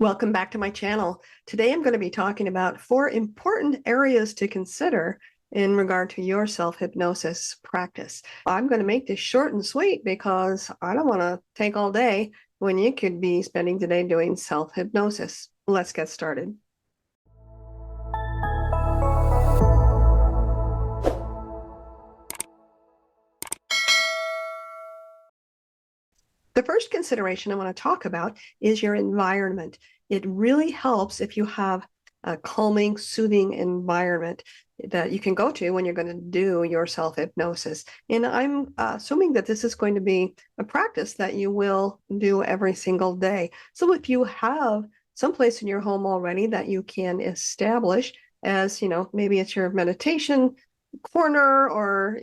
Welcome back to my channel. Today I'm going to be talking about 4 important areas to consider in regard to your self-hypnosis practice. I'm going to make this short and sweet because I don't want to take all day when you could be spending today doing self-hypnosis. Let's get started. The first consideration I want to talk about is your environment. It really helps if you have a calming, soothing environment that you can go to when you're going to do your self-hypnosis. And I'm assuming that this is going to be a practice that you will do every single day. So if you have someplace in your home already that you can establish as, maybe it's your meditation corner or,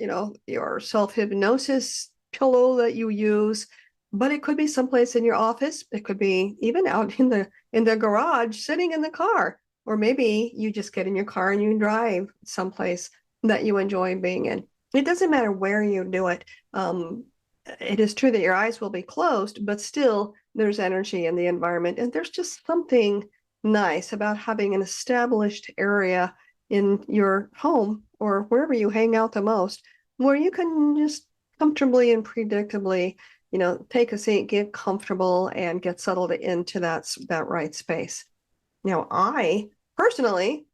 your self-hypnosis pillow that you use, but it could be someplace in your office. It could be even out in the garage, sitting in the car, or maybe you just get in your car and you drive someplace that you enjoy being in. It doesn't matter where you do it. It is true that your eyes will be closed, but still there's energy in the environment, and there's just something nice about having an established area in your home or wherever you hang out the most, where you can just comfortably and predictably take a seat, get comfortable, and get settled into that right space. Now, I personally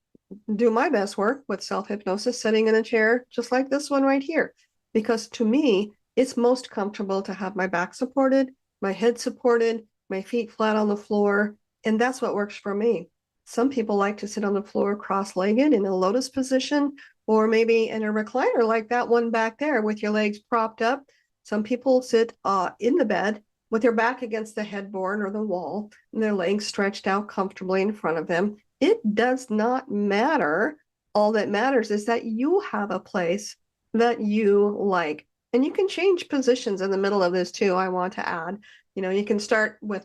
do my best work with self-hypnosis sitting in a chair just like this one right here, because to me, it's most comfortable to have my back supported, my head supported, my feet flat on the floor, and that's what works for me. Some people like to sit on the floor cross-legged in a lotus position, or maybe in a recliner like that one back there with your legs propped up. Some people sit in the bed with their back against the headboard or the wall and their legs stretched out comfortably in front of them. It does not matter. All that matters is that you have a place that you like. And you can change positions in the middle of this too, I want to add. You can start with,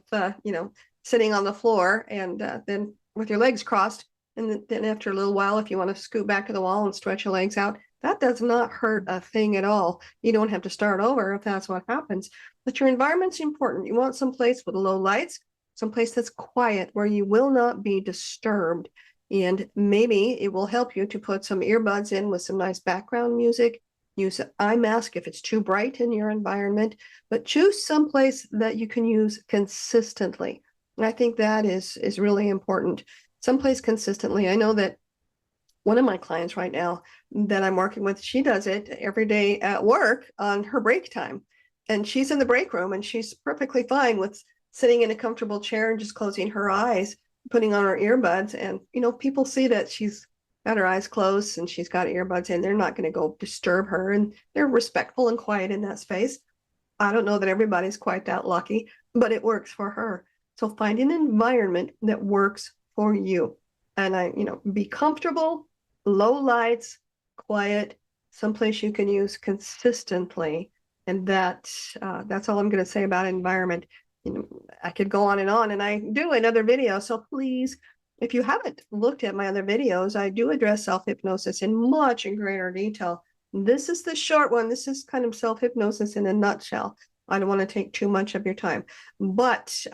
sitting on the floor and then with your legs crossed. And then after a little while, if you want to scoot back to the wall and stretch your legs out, that does not hurt a thing at all. You don't have to start over if that's what happens. But your environment's important. You want some place with low lights, some place that's quiet where you will not be disturbed. And maybe it will help you to put some earbuds in with some nice background music. Use an eye mask if it's too bright in your environment, but choose some place that you can use consistently. And I think that is really important. Someplace consistently. I know that one of my clients right now that I'm working with, she does it every day at work on her break time. And she's in the break room and she's perfectly fine with sitting in a comfortable chair and just closing her eyes, putting on her earbuds. And, people see that she's got her eyes closed and she's got earbuds in. They're not going to go disturb her, and they're respectful and quiet in that space. I don't know that everybody's quite that lucky, but it works for her. So find an environment that works for you. And be comfortable, low lights, quiet, someplace you can use consistently. And that's all I'm going to say about environment. I could go on, and I do in other videos. So please, if you haven't looked at my other videos, I do address self-hypnosis in much greater detail. This is the short one. This is kind of self-hypnosis in a nutshell. I don't want to take too much of your time, but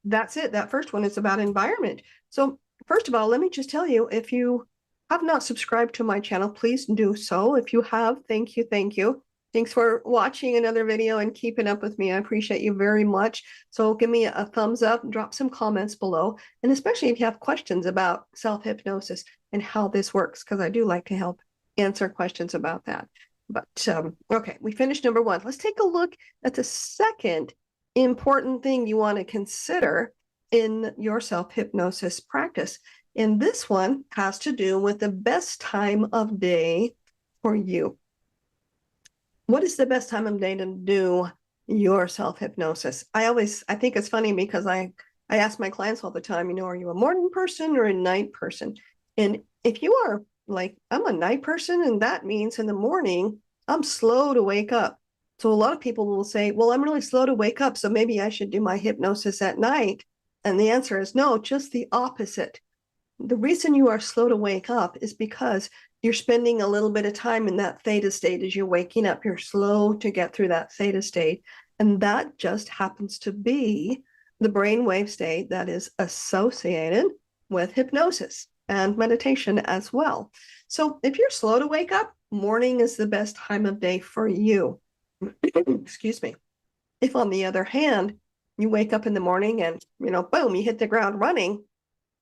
that's it. That first one is about environment. So first of all, let me just tell you, if you have not subscribed to my channel, please do so. If you have, thank you, thank you. Thanks for watching another video and keeping up with me. I appreciate you very much. So give me a thumbs up, drop some comments below, and especially if you have questions about self-hypnosis and how this works, because I do like to help answer questions about that. But okay, we finished number 1. Let's take a look at the second important thing you want to consider in your self-hypnosis practice. And this one has to do with the best time of day for you. What is the best time of day to do your self-hypnosis? I think it's funny because I ask my clients all the time, are you a morning person or a night person? And if you are like, I'm a night person, and that means in the morning, I'm slow to wake up. So a lot of people will say, well, I'm really slow to wake up, so maybe I should do my hypnosis at night. And the answer is no, just the opposite. The reason you are slow to wake up is because you're spending a little bit of time in that theta state as you're waking up. You're slow to get through that theta state. And that just happens to be the brainwave state that is associated with hypnosis and meditation as well. So if you're slow to wake up, morning is the best time of day for you. Excuse me. If, on the other hand, you wake up in the morning and, boom, you hit the ground running,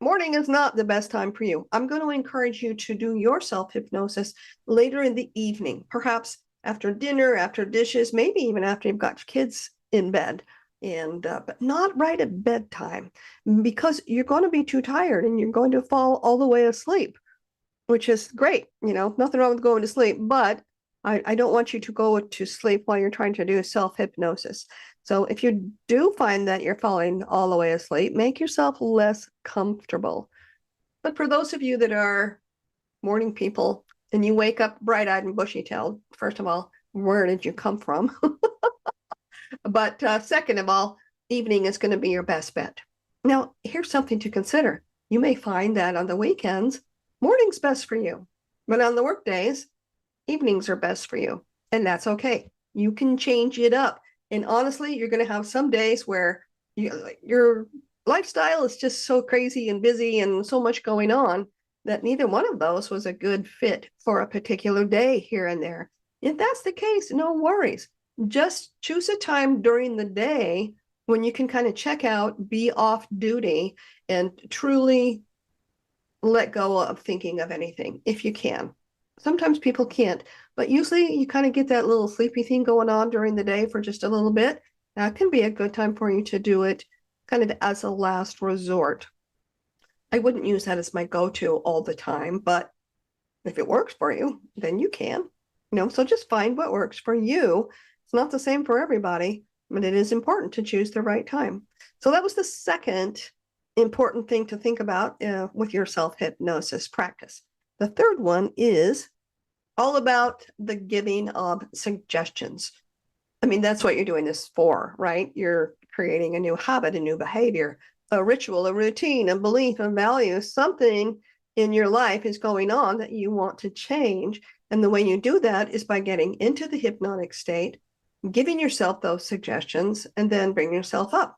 morning is not the best time for you. I'm going to encourage you to do your self-hypnosis later in the evening, perhaps after dinner, after dishes, maybe even after you've got kids in bed, and but not right at bedtime, because you're going to be too tired and you're going to fall all the way asleep, which is great. Nothing wrong with going to sleep, but I don't want you to go to sleep while you're trying to do self-hypnosis. So if you do find that you're falling all the way asleep, make yourself less comfortable. But for those of you that are morning people and you wake up bright-eyed and bushy-tailed, first of all, where did you come from? But second of all, evening is going to be your best bet. Now, here's something to consider. You may find that on the weekends, morning's best for you, but on the work days, evenings are best for you, and that's okay. You can change it up. And honestly, you're going to have some days where your lifestyle is just so crazy and busy and so much going on that neither one of those was a good fit for a particular day here and there. If that's the case, no worries. Just choose a time during the day when you can kind of check out, be off duty, and truly let go of thinking of anything if you can. Sometimes people can't, but usually you kind of get that little sleepy thing going on during the day for just a little bit. That can be a good time for you to do it kind of as a last resort. I wouldn't use that as my go-to all the time, but if it works for you, then you can. So just find what works for you. It's not the same for everybody, but it is important to choose the right time. So that was the second important thing to think about with your self-hypnosis practice. The third one is all about the giving of suggestions. I mean, that's what you're doing this for, right? You're creating a new habit, a new behavior, a ritual, a routine, a belief, a value, something in your life is going on that you want to change. And the way you do that is by getting into the hypnotic state, giving yourself those suggestions, and then bringing yourself up.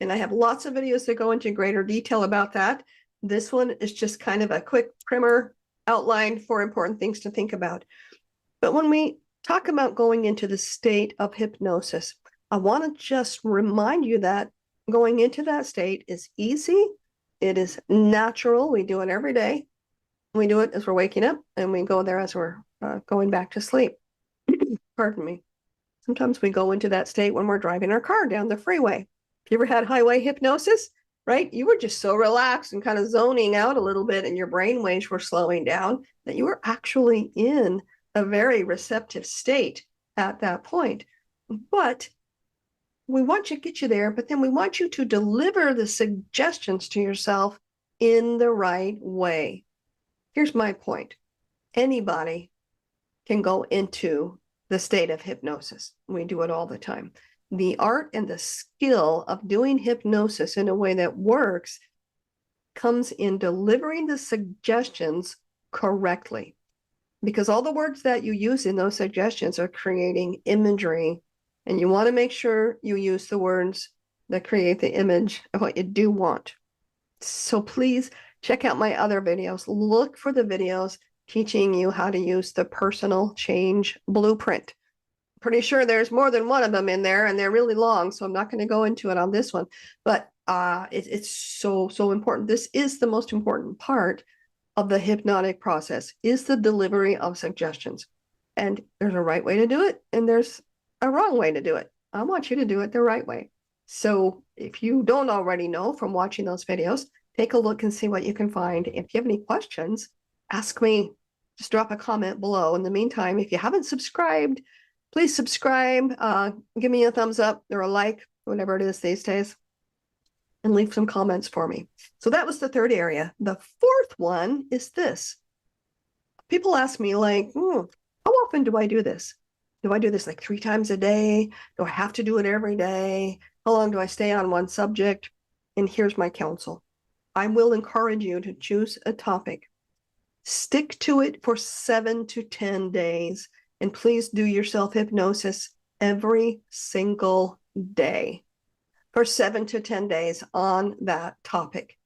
And I have lots of videos that go into greater detail about that. This one is just kind of a quick primer outline for important things to think about. But when we talk about going into the state of hypnosis, I want to just remind you that going into that state is easy. It is natural. We do it every day. We do it as we're waking up, and we go there as we're going back to sleep. Pardon me. Sometimes we go into that state when we're driving our car down the freeway. If you ever had highway hypnosis, right? You were just so relaxed and kind of zoning out a little bit, and your brain waves were slowing down that you were actually in a very receptive state at that point. But we want to get you there, but then we want you to deliver the suggestions to yourself in the right way. Here's my point. Anybody can go into the state of hypnosis. We do it all the time. The art and the skill of doing hypnosis in a way that works comes in delivering the suggestions correctly. Because all the words that you use in those suggestions are creating imagery, and you want to make sure you use the words that create the image of what you do want. So please check out my other videos. Look for the videos teaching you how to use the personal change blueprint. Pretty sure there's more than one of them in there, and they're really long, so I'm not going to go into it on this one. But it's so important. This is the most important part of the hypnotic process, is the delivery of suggestions. And there's a right way to do it, and there's a wrong way to do it. I want you to do it the right way. So if you don't already know from watching those videos, take a look and see what you can find. If you have any questions, ask me. Just drop a comment below. In the meantime, if you haven't subscribed, please subscribe. Give me a thumbs up or a like, whatever it is these days, and leave some comments for me. So that was the third area. The fourth one is this. People ask me, like, how often do I do this? Do I do this like 3 times a day? Do I have to do it every day? How long do I stay on one subject? And here's my counsel. I will encourage you to choose a topic. Stick to it for 7 to 10 days. And please do your self-hypnosis every single day. for 7 to 10 days on that topic.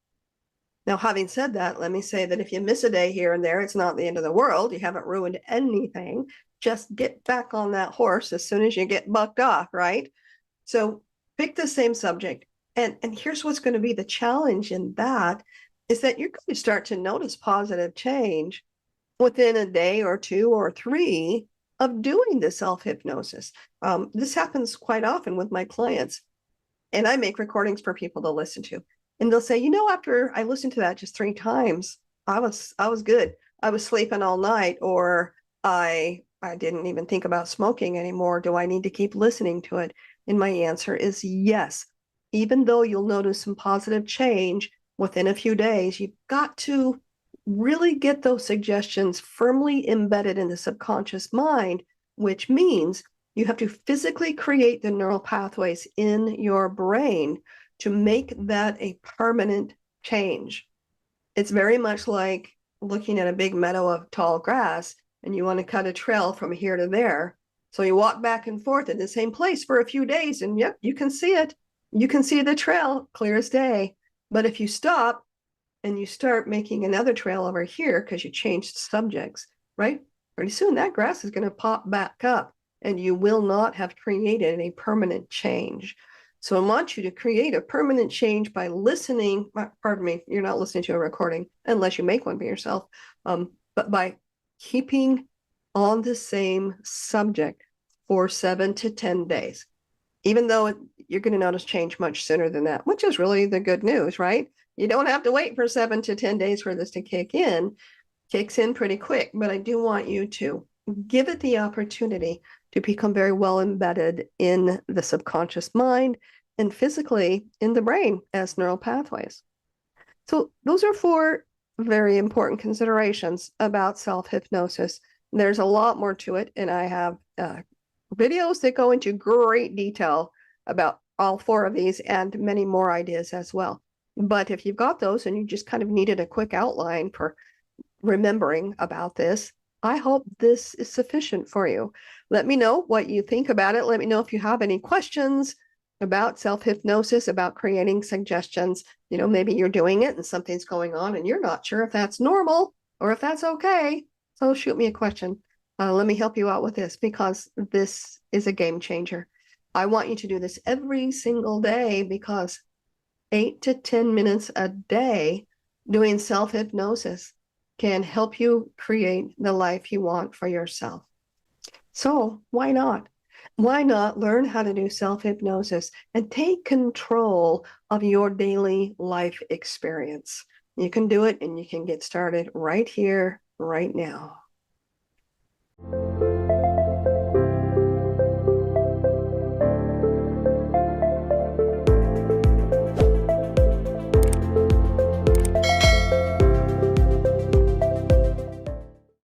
Now, having said that, let me say that if you miss a day here and there, it's not the end of the world. You haven't ruined anything. Just get back on that horse as soon as you get bucked off, right? So pick the same subject. And here's what's going to be the challenge in that is that you're going to start to notice positive change within a day or 2 or 3 of doing the self-hypnosis. This happens quite often with my clients, and I make recordings for people to listen to. And they'll say, after I listened to that just 3 times, I was good. I was sleeping all night, or I didn't even think about smoking anymore. Do I need to keep listening to it? And my answer is yes. Even though you'll notice some positive change within a few days, you've got to really get those suggestions firmly embedded in the subconscious mind, which means you have to physically create the neural pathways in your brain to make that a permanent change. It's very much like looking at a big meadow of tall grass and you want to cut a trail from here to there. So you walk back and forth in the same place for a few days, and yep, you can see it. You can see the trail clear as day. But if you stop and you start making another trail over here because you changed subjects, right? Pretty soon that grass is going to pop back up and you will not have created a permanent change. So I want you to create a permanent change by listening. Pardon me, you're not listening to a recording unless you make one for yourself. But by keeping on the same subject for 7 to 10 days, even though you're going to notice change much sooner than that, which is really the good news, right? You don't have to wait for 7 to 10 days for this to kick in. Kicks in pretty quick, but I do want you to give it the opportunity to become very well embedded in the subconscious mind and physically in the brain as neural pathways. So those are 4 very important considerations about self-hypnosis. There's a lot more to it, and I have videos that go into great detail about all 4 of these and many more ideas as well. But if you've got those and you just kind of needed a quick outline for remembering about this, I hope this is sufficient for you. Let me know what you think about it. Let me know if you have any questions about self-hypnosis, about creating suggestions. Maybe you're doing it and something's going on and you're not sure if that's normal or if that's okay. So shoot me a question. Let me help you out with this, because this is a game changer. I want you to do this every single day, because 8 to 10 minutes a day doing self-hypnosis can help you create the life you want for yourself. So why not? Why not learn how to do self-hypnosis and take control of your daily life experience? You can do it, and you can get started right here, right now.